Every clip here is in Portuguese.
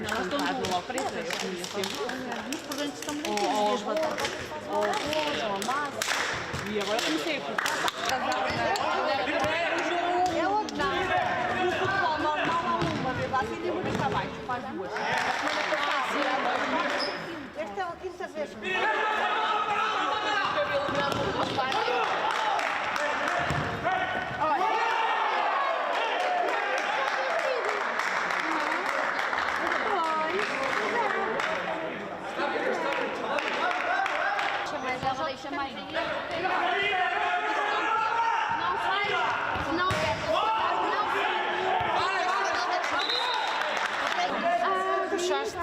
Elas estão logo pretas, eu comia sempre. Mas por dentro estão ou as batatas, ou arroz, ou a massa. E agora comecei a cortar. É outro não. No futebol normal há uma vez assim e uma vez para baixo, faz duas. Esta é a quinta vez. Deixa mais. Não sai. Não quer. Puxaste.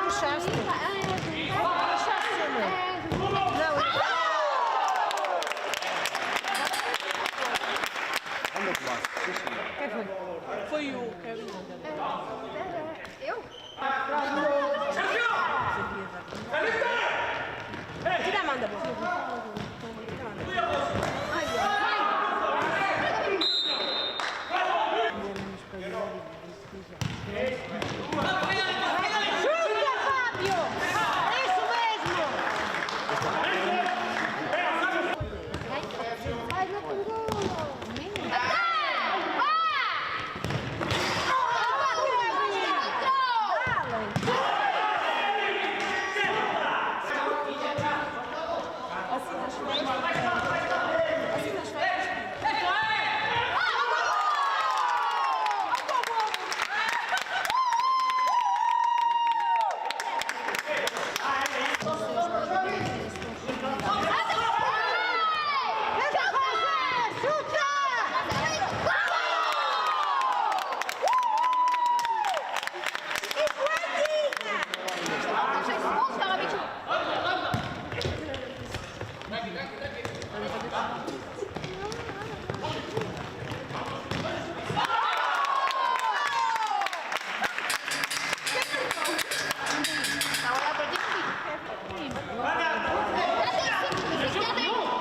Puxaste. Foi o Kevin. Eu? Tira a mão da boca. Chuta, Fábio! Isso mesmo! Vai no penduro!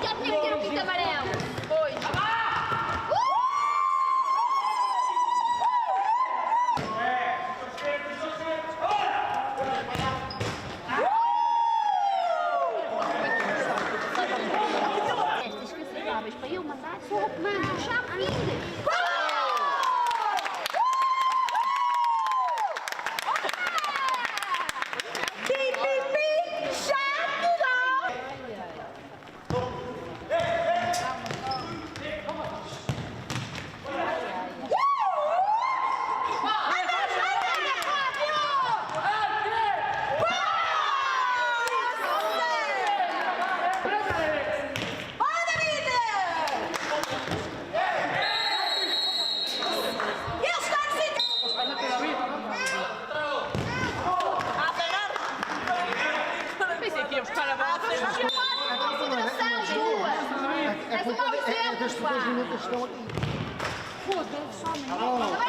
Já tinha que ter o pinto amarelo. Hoje. Estas canceláveis para eu mandar só o comando, já vindas. É das pessoas que estão aqui. Foda-se, homem.